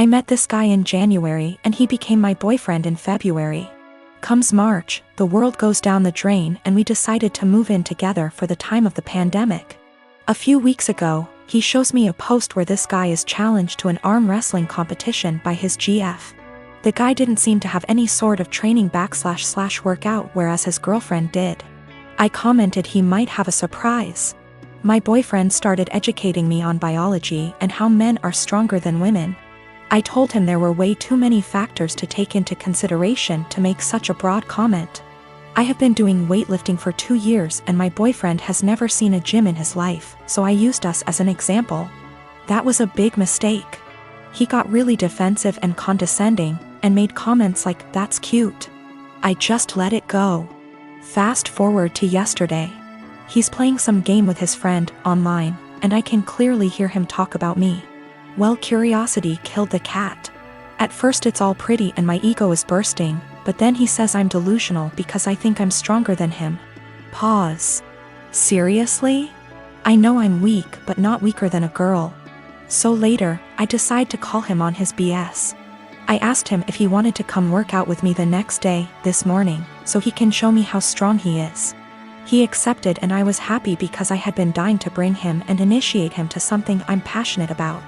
I met this guy in January and he became my boyfriend in February. Comes March, the world goes down the drain and we decided to move in together for the time of the pandemic. A few weeks ago, he shows me a post where this guy is challenged to an arm wrestling competition by his GF. The guy didn't seem to have any sort of training / workout, whereas his girlfriend did. I commented he might have a surprise. My boyfriend started educating me on biology and how men are stronger than women. I told him there were way too many factors to take into consideration to make such a broad comment. I have been doing weightlifting for 2 years and my boyfriend has never seen a gym in his life, so I used us as an example. That was a big mistake. He got really defensive and condescending, and made comments like, "That's cute." I just let it go. Fast forward to yesterday. He's playing some game with his friend, online, and I can clearly hear him talk about me. Well, curiosity killed the cat. At first it's all pretty and my ego is bursting, but then he says I'm delusional because I think I'm stronger than him. Pause. Seriously? I know I'm weak, but not weaker than a girl. So later, I decide to call him on his BS. I asked him if he wanted to come work out with me the next day, this morning, so he can show me how strong he is. He accepted and I was happy because I had been dying to bring him and initiate him to something I'm passionate about.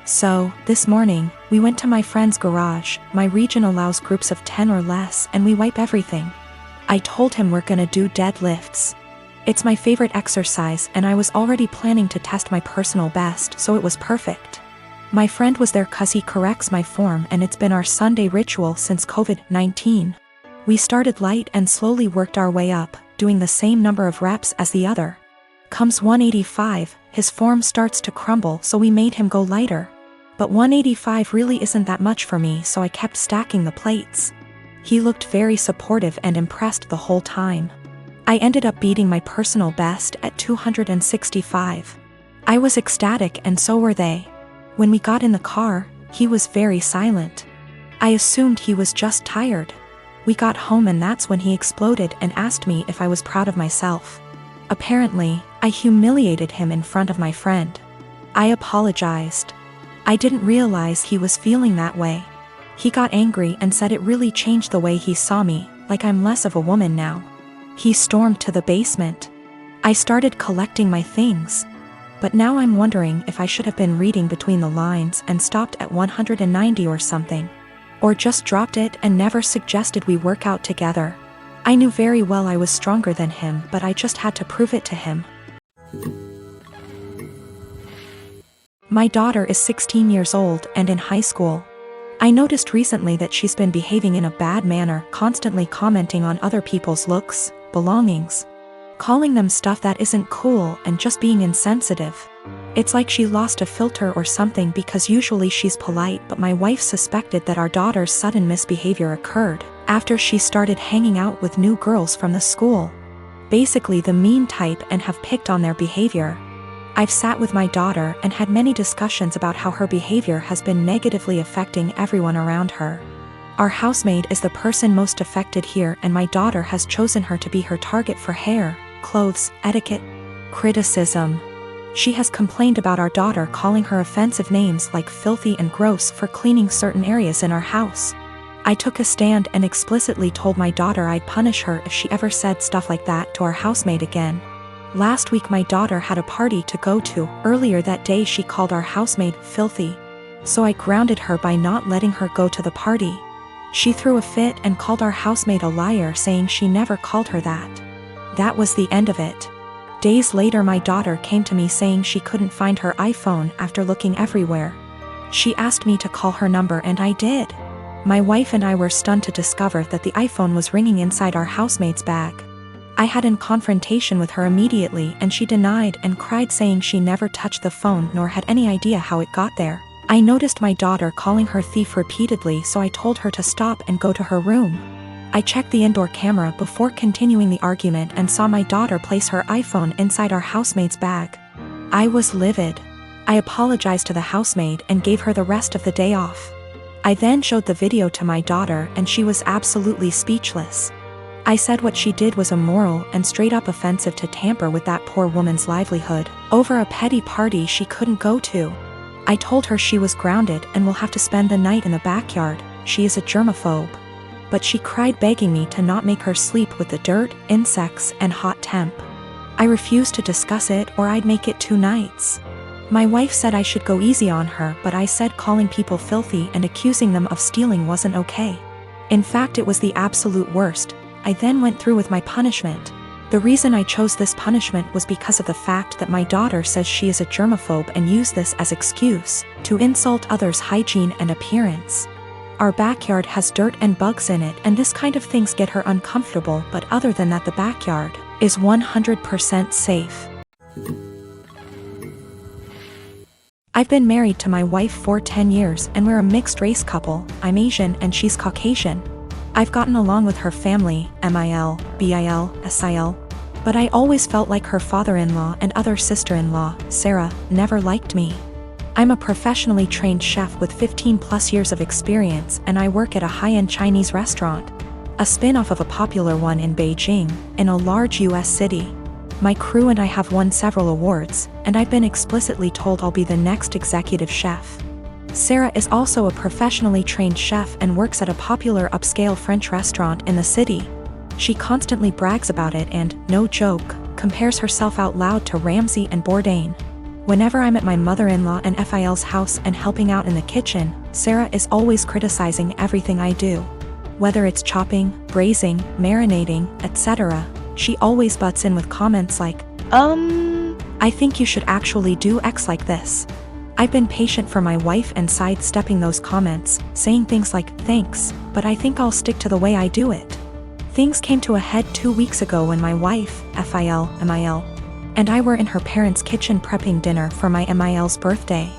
So, this morning, we went to my friend's garage. My region allows groups of 10 or less and we wipe everything. I told him we're gonna do deadlifts. It's my favorite exercise and I was already planning to test my personal best, so it was perfect. My friend was there cause he corrects my form and it's been our Sunday ritual since COVID-19. We started light and slowly worked our way up, doing the same number of reps as the other. Comes 185, his form starts to crumble, so we made him go lighter. But 185 really isn't that much for me, so I kept stacking the plates. He looked very supportive and impressed the whole time. I ended up beating my personal best at 265. I was ecstatic and so were they. When we got in the car, he was very silent. I assumed he was just tired. We got home and that's when he exploded and asked me if I was proud of myself. Apparently, I humiliated him in front of my friend. I apologized. I didn't realize he was feeling that way. He got angry and said it really changed the way he saw me, like I'm less of a woman now. He stormed to the basement. I started collecting my things. But now I'm wondering if I should have been reading between the lines and stopped at 190 or something. Or just dropped it and never suggested we work out together. I knew very well I was stronger than him, but I just had to prove it to him. My daughter is 16 years old and in high school. I noticed recently that she's been behaving in a bad manner, constantly commenting on other people's looks, belongings, calling them stuff that isn't cool and just being insensitive. It's like she lost a filter or something because usually she's polite, but my wife suspected that our daughter's sudden misbehavior occurred after she started hanging out with new girls from the school. Basically the mean type, and have picked on their behavior. I've sat with my daughter and had many discussions about how her behavior has been negatively affecting everyone around her. Our housemaid is the person most affected here and my daughter has chosen her to be her target for hair, clothes, etiquette, criticism. She has complained about our daughter calling her offensive names like filthy and gross for cleaning certain areas in our house. I took a stand and explicitly told my daughter I'd punish her if she ever said stuff like that to our housemaid again. Last week my daughter had a party to go to. Earlier that day she called our housemaid filthy. So I grounded her by not letting her go to the party. She threw a fit and called our housemaid a liar, saying she never called her that. That was the end of it. Days later my daughter came to me saying she couldn't find her iPhone after looking everywhere. She asked me to call her number and I did. My wife and I were stunned to discover that the iPhone was ringing inside our housemaid's bag. I had a confrontation with her immediately and she denied and cried, saying she never touched the phone nor had any idea how it got there. I noticed my daughter calling her thief repeatedly, so I told her to stop and go to her room. I checked the indoor camera before continuing the argument and saw my daughter place her iPhone inside our housemaid's bag. I was livid. I apologized to the housemaid and gave her the rest of the day off. I then showed the video to my daughter and she was absolutely speechless. I said what she did was immoral and straight up offensive to tamper with that poor woman's livelihood over a petty party she couldn't go to. I told her she was grounded and will have to spend the night in the backyard. She is a germaphobe. But she cried, begging me to not make her sleep with the dirt, insects, and hot temp. I refused to discuss it or I'd make it 2 nights. My wife said I should go easy on her, but I said calling people filthy and accusing them of stealing wasn't okay. In fact, it was the absolute worst. I then went through with my punishment. The reason I chose this punishment was because of the fact that my daughter says she is a germaphobe and used this as excuse to insult others' hygiene and appearance. Our backyard has dirt and bugs in it, and this kind of things get her uncomfortable, but other than that the backyard is 100% safe. I've been married to my wife for 10 years and we're a mixed race couple. I'm Asian and she's Caucasian. I've gotten along with her family, MIL, BIL, SIL. But I always felt like her father-in-law and other sister-in-law, Sarah, never liked me. I'm a professionally trained chef with 15+ years of experience and I work at a high-end Chinese restaurant, a spin-off of a popular one in Beijing, in a large US city. My crew and I have won several awards, and I've been explicitly told I'll be the next executive chef. Sarah is also a professionally trained chef and works at a popular upscale French restaurant in the city. She constantly brags about it and, no joke, compares herself out loud to Ramsay and Bourdain. Whenever I'm at my mother-in-law and FIL's house and helping out in the kitchen, Sarah is always criticizing everything I do. Whether it's chopping, braising, marinating, etc., she always butts in with comments like, I think you should actually do X like this. I've been patient for my wife and sidestepping those comments, saying things like, thanks, but I think I'll stick to the way I do it. Things came to a head 2 weeks ago when my wife, FIL, MIL, and I were in her parents' kitchen prepping dinner for my MIL's birthday.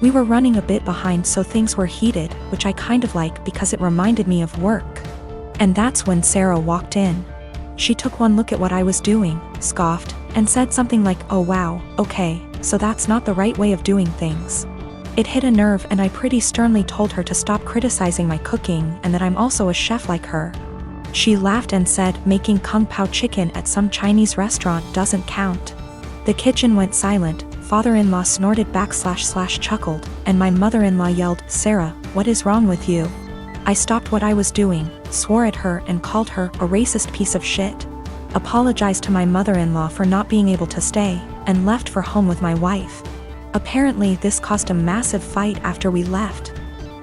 We were running a bit behind, so things were heated, which I kind of like because it reminded me of work. And that's when Sarah walked in. She took one look at what I was doing, scoffed, and said something like, oh wow, okay, so that's not the right way of doing things. It hit a nerve and I pretty sternly told her to stop criticizing my cooking and that I'm also a chef like her. She laughed and said making kung pao chicken at some Chinese restaurant doesn't count. The kitchen went silent, father-in-law snorted / chuckled, and my mother-in-law yelled, Sarah, what is wrong with you? I stopped what I was doing, swore at her and called her a racist piece of shit, apologized to my mother-in-law for not being able to stay, and left for home with my wife. Apparently this caused a massive fight after we left,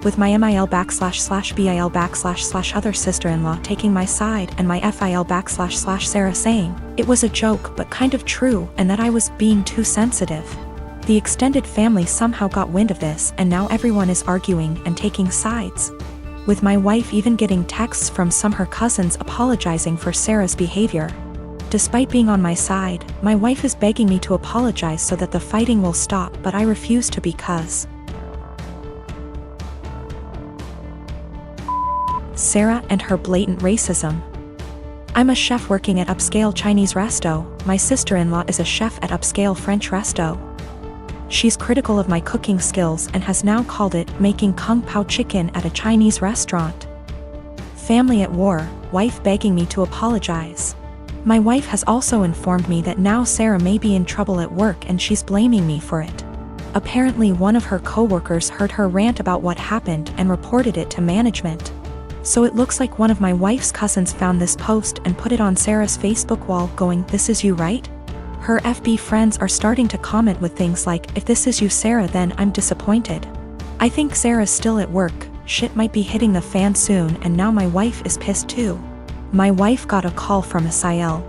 with my MIL / BIL / other sister-in-law taking my side and my FIL / Sarah saying it was a joke but kind of true and that I was being too sensitive. The extended family somehow got wind of this and now everyone is arguing and taking sides, with my wife even getting texts from some her cousins apologizing for Sarah's behavior. Despite being on my side, my wife is begging me to apologize so that the fighting will stop, but I refuse to because Sarah and her blatant racism. I'm a chef working at upscale Chinese resto, my sister-in-law is a chef at upscale French resto. She's critical of my cooking skills and has now called it making kung pao chicken at a Chinese restaurant. Family at war, wife begging me to apologize. My wife has also informed me that now Sarah may be in trouble at work and she's blaming me for it. Apparently one of her co-workers heard her rant about what happened and reported it to management. So it looks like one of my wife's cousins found this post and put it on Sarah's Facebook wall going, this is you, right? Her FB friends are starting to comment with things like, if this is you Sarah then I'm disappointed. I think Sarah's still at work, shit might be hitting the fan soon and now my wife is pissed too. My wife got a call from SIL.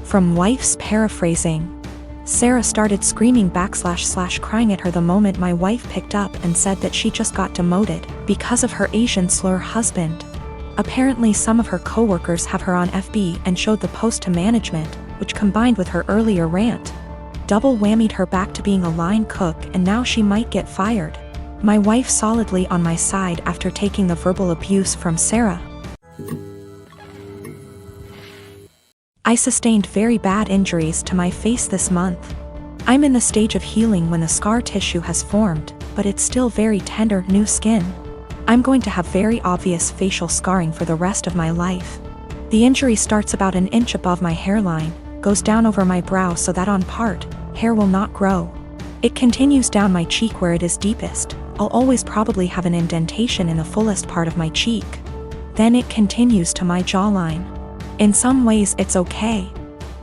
From wife's paraphrasing. Sarah started screaming back / crying at her the moment my wife picked up and said that she just got demoted because of her Asian slur husband. Apparently some of her co-workers have her on FB and showed the post to management, which combined with her earlier rant, double whammied her back to being a line cook and now she might get fired. My wife solidly on my side after taking the verbal abuse from Sarah. I sustained very bad injuries to my face this month. I'm in the stage of healing when the scar tissue has formed, but it's still very tender new skin. I'm going to have very obvious facial scarring for the rest of my life. The injury starts about an inch above my hairline, goes down over my brow so that on part, hair will not grow. It continues down my cheek where it is deepest. I'll always probably have an indentation in the fullest part of my cheek. Then it continues to my jawline. In some ways it's okay.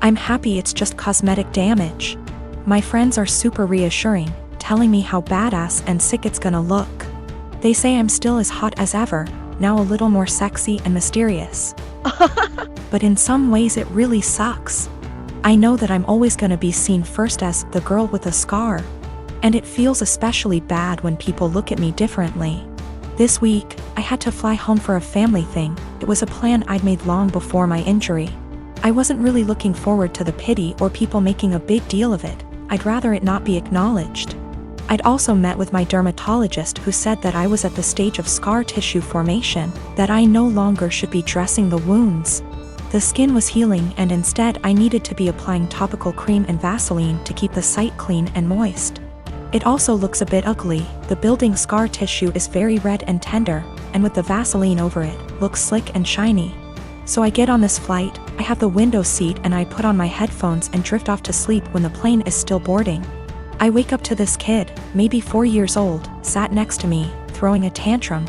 I'm happy it's just cosmetic damage. My friends are super reassuring, telling me how badass and sick it's gonna look. They say I'm still as hot as ever, now a little more sexy and mysterious. But in some ways it really sucks. I know that I'm always gonna be seen first as the girl with a scar. And it feels especially bad when people look at me differently. This week, I had to fly home for a family thing. It was a plan I'd made long before my injury. I wasn't really looking forward to the pity or people making a big deal of it. I'd rather it not be acknowledged. I'd also met with my dermatologist who said that I was at the stage of scar tissue formation, that I no longer should be dressing the wounds. The skin was healing and instead I needed to be applying topical cream and Vaseline to keep the site clean and moist. It also looks a bit ugly. The building scar tissue is very red and tender, and with the Vaseline over it, looks slick and shiny. So I get on this flight, I have the window seat and I put on my headphones and drift off to sleep when the plane is still boarding. I wake up to this kid, maybe 4 years old, sat next to me, throwing a tantrum.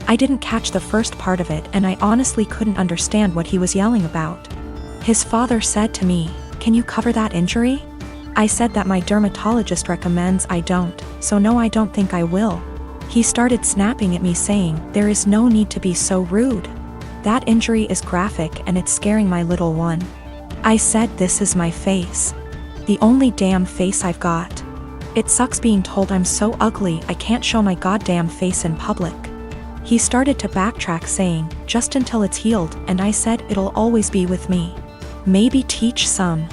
I didn't catch the first part of it and I honestly couldn't understand what he was yelling about. His father said to me, "Can you cover that injury?" I said that my dermatologist recommends I don't, so no, I don't think I will. He started snapping at me saying, "There is no need to be so rude. That injury is graphic and it's scaring my little one." I said, "This is my face. The only damn face I've got. It sucks being told I'm so ugly I can't show my goddamn face in public." He started to backtrack saying, "Just until it's healed," and I said, "It'll always be with me. Maybe teach some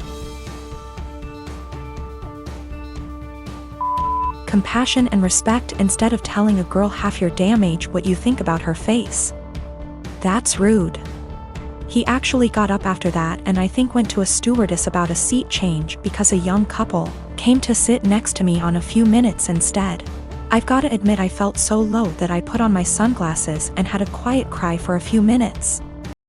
compassion and respect instead of telling a girl half your damn age what you think about her face. That's rude." He actually got up after that and I think went to a stewardess about a seat change because a young couple came to sit next to me on a few minutes instead. I've gotta admit I felt so low that I put on my sunglasses and had a quiet cry for a few minutes.